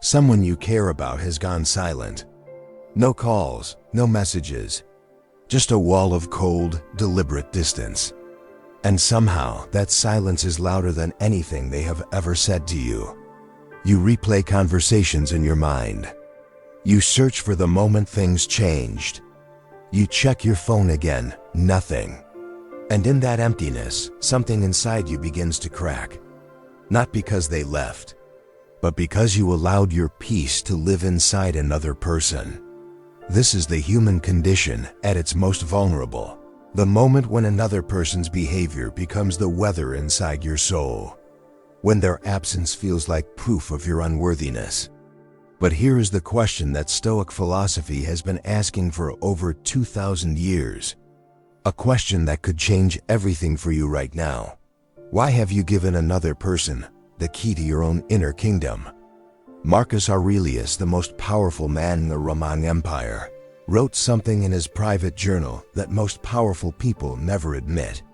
Someone you care about has gone silent. No calls, no messages, just a wall of cold, deliberate distance. And somehow, that silence is louder than anything they have ever said to you. You replay conversations in your mind. You search for the moment things changed. You check your phone again, nothing. And in that emptiness, something inside you begins to crack. Not because they left, but because you allowed your peace to live inside another person. This is the human condition at its most vulnerable. The moment when another person's behavior becomes the weather inside your soul. When their absence feels like proof of your unworthiness. But here is the question that Stoic philosophy has been asking for over 2,000 years. A question that could change everything for you right now. Why have you given another person the key to your own inner kingdom? Marcus Aurelius, the most powerful man in the Roman Empire, wrote something in his private journal that most powerful people never admit.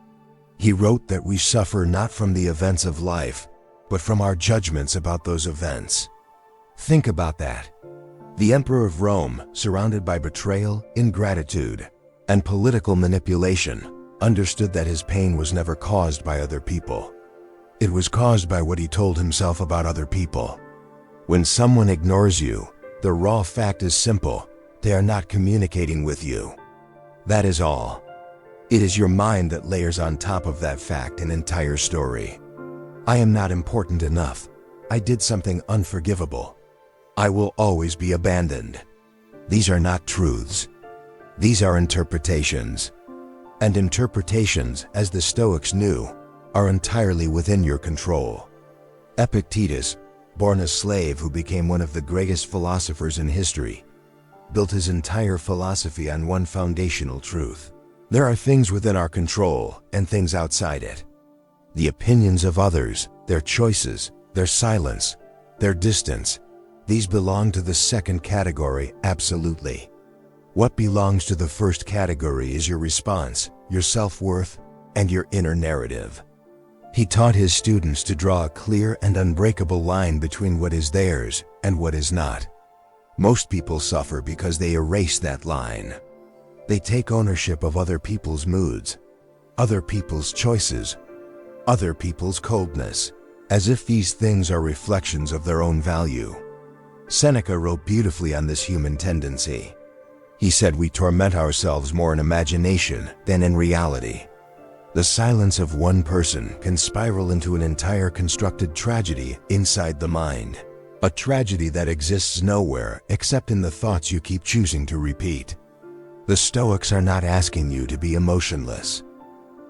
He wrote that we suffer not from the events of life, but from our judgments about those events. Think about that. The Emperor of Rome, surrounded by betrayal, ingratitude, and political manipulation, understood that his pain was never caused by other people. It was caused by what he told himself about other people. When someone ignores you, the raw fact is simple: they are not communicating with you. That is all. It is your mind that layers on top of that fact an entire story. I am not important enough. I did something unforgivable. I will always be abandoned. These are not truths. These are interpretations. And interpretations, as the Stoics knew, are entirely within your control. Epictetus, born a slave who became one of the greatest philosophers in history, built his entire philosophy on one foundational truth. There are things within our control and things outside it. The opinions of others, their choices, their silence, their distance, these belong to the second category, absolutely. What belongs to the first category is your response, your self-worth, and your inner narrative. He taught his students to draw a clear and unbreakable line between what is theirs and what is not. Most people suffer because they erase that line. They take ownership of other people's moods, other people's choices, other people's coldness, as if these things are reflections of their own value. Seneca wrote beautifully on this human tendency. He said we torment ourselves more in imagination than in reality. The silence of one person can spiral into an entire constructed tragedy inside the mind. A tragedy that exists nowhere except in the thoughts you keep choosing to repeat. The Stoics are not asking you to be emotionless.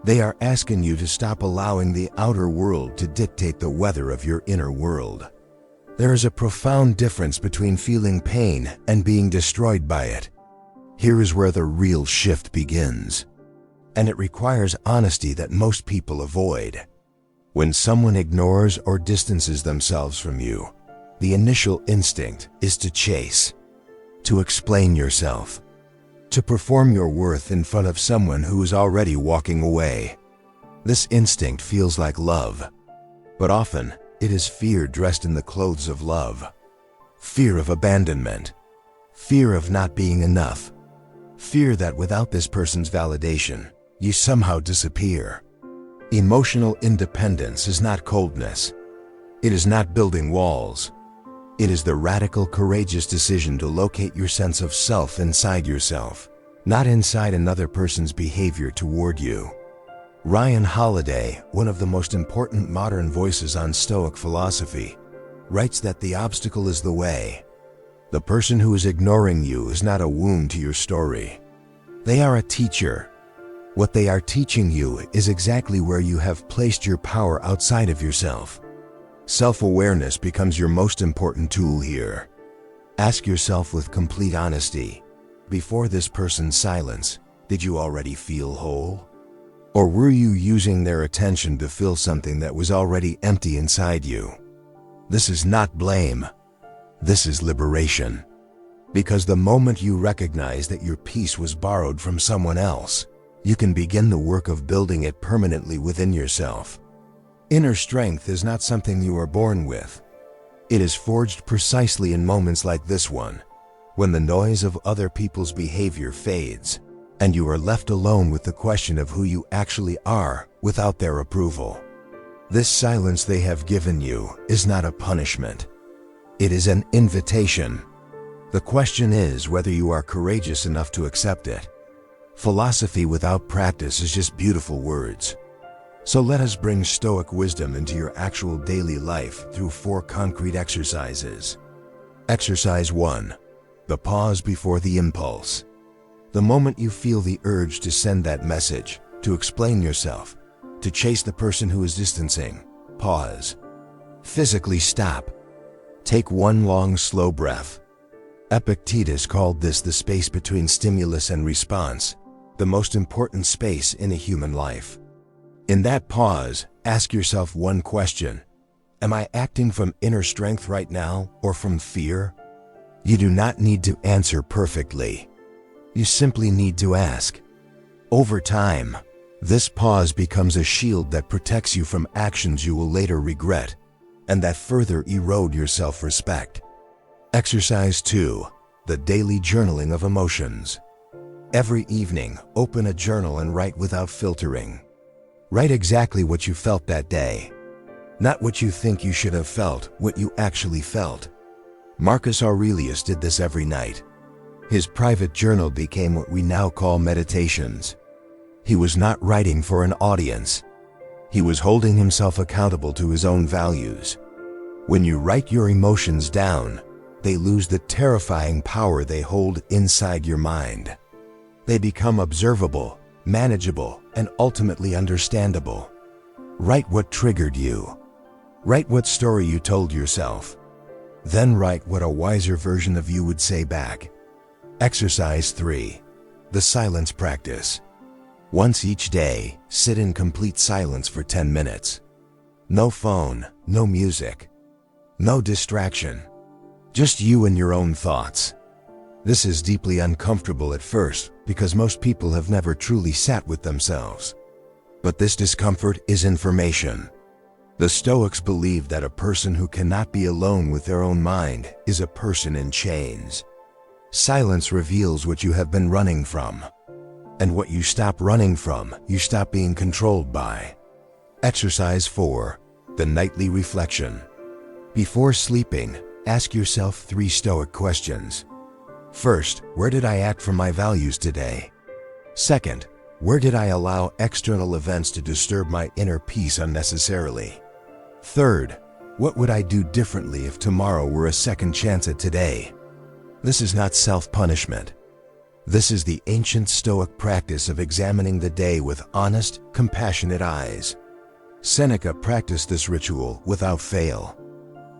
They are asking you to stop allowing the outer world to dictate the weather of your inner world. There is a profound difference between feeling pain and being destroyed by it. Here is where the real shift begins. And it requires honesty that most people avoid. When someone ignores or distances themselves from you, the initial instinct is to chase, to explain yourself, to perform your worth in front of someone who is already walking away. This instinct feels like love, but often it is fear dressed in the clothes of love. Fear of abandonment, fear of not being enough, fear that without this person's validation, you somehow disappear. Emotional independence is not coldness. It is not building walls. It is the radical, courageous decision to locate your sense of self inside yourself, not inside another person's behavior toward you. Ryan Holiday, one of the most important modern voices on Stoic philosophy, writes that the obstacle is the way. The person who is ignoring you is not a wound to your story. They are a teacher. What they are teaching you is exactly where you have placed your power outside of yourself. Self-awareness becomes your most important tool here. Ask yourself with complete honesty, before this person's silence, did you already feel whole? Or were you using their attention to fill something that was already empty inside you? This is not blame. This is liberation. Because the moment you recognize that your peace was borrowed from someone else, you can begin the work of building it permanently within yourself. Inner strength is not something you are born with. It is forged precisely in moments like this one, when the noise of other people's behavior fades, and you are left alone with the question of who you actually are without their approval. This silence they have given you is not a punishment. It is an invitation. The question is whether you are courageous enough to accept it. Philosophy without practice is just beautiful words. So let us bring Stoic wisdom into your actual daily life through 4 concrete exercises. Exercise 1. The pause before the impulse. The moment you feel the urge to send that message, to explain yourself, to chase the person who is distancing, pause. Physically stop. Take one long, slow breath. Epictetus called this the space between stimulus and response, the most important space in a human life. In that pause, ask yourself one question. Am I acting from inner strength right now or from fear? You do not need to answer perfectly. You simply need to ask. Over time, this pause becomes a shield that protects you from actions you will later regret, and that further erode your self-respect. Exercise 2. The daily journaling of emotions. Every evening, open a journal and write without filtering. Write exactly what you felt that day. Not what you think you should have felt, what you actually felt. Marcus Aurelius did this every night. His private journal became what we now call meditations. He was not writing for an audience. He was holding himself accountable to his own values. When you write your emotions down, they lose the terrifying power they hold inside your mind. They become observable, manageable, and ultimately understandable. Write what triggered you. Write what story you told yourself. Then write what a wiser version of you would say back. Exercise 3. The silence practice. Once each day, sit in complete silence for 10 minutes. No phone, no music, no distraction. Just you and your own thoughts. This is deeply uncomfortable at first because most people have never truly sat with themselves. But this discomfort is information. The Stoics believed that a person who cannot be alone with their own mind is a person in chains. Silence reveals what you have been running from. And what you stop running from, you stop being controlled by. Exercise 4. The nightly reflection. Before sleeping, ask yourself 3 Stoic questions. First, where did I act from my values today? Second, where did I allow external events to disturb my inner peace unnecessarily? Third, what would I do differently if tomorrow were a second chance at today? This is not self-punishment. This is the ancient Stoic practice of examining the day with honest, compassionate eyes. Seneca practiced this ritual without fail.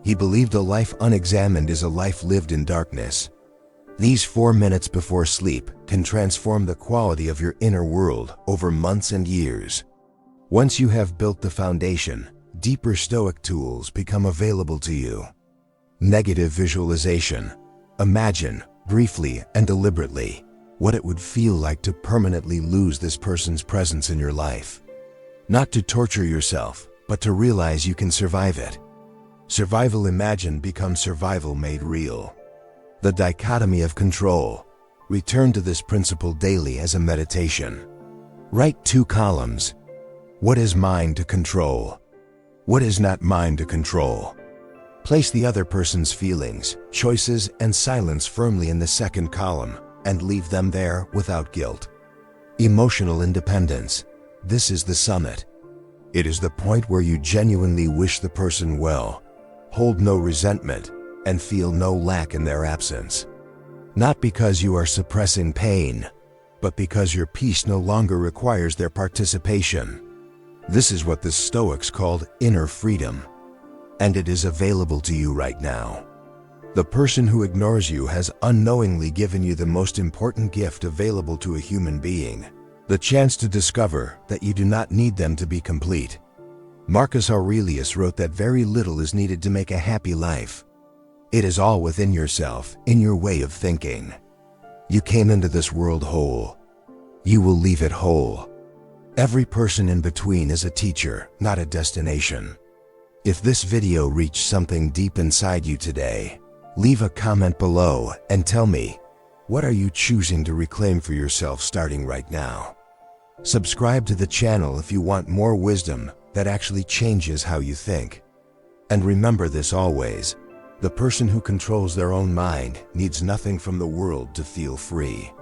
He believed a life unexamined is a life lived in darkness. These 4 minutes before sleep can transform the quality of your inner world over months and years. Once you have built the foundation, deeper Stoic tools become available to you. Negative visualization. Imagine, briefly and deliberately, what it would feel like to permanently lose this person's presence in your life. Not to torture yourself, but to realize you can survive it. Survival imagined becomes survival made real. The dichotomy of control. Return to this principle daily as a meditation. Write 2 columns. What is mine to control? What is not mine to control? Place the other person's feelings, choices, and silence firmly in the second column and leave them there without guilt. Emotional independence. This is the summit. It is the point where you genuinely wish the person well, hold no resentment, and feel no lack in their absence. Not because you are suppressing pain, but because your peace no longer requires their participation. This is what the Stoics called inner freedom, and it is available to you right now. The person who ignores you has unknowingly given you the most important gift available to a human being, the chance to discover that you do not need them to be complete. Marcus Aurelius wrote that very little is needed to make a happy life. It is all within yourself, in your way of thinking. You came into this world whole. You will leave it whole. Every person in between is a teacher, not a destination. If this video reached something deep inside you today, leave a comment below and tell me, what are you choosing to reclaim for yourself starting right now? Subscribe to the channel if you want more wisdom that actually changes how you think. And remember this always, the person who controls their own mind needs nothing from the world to feel free.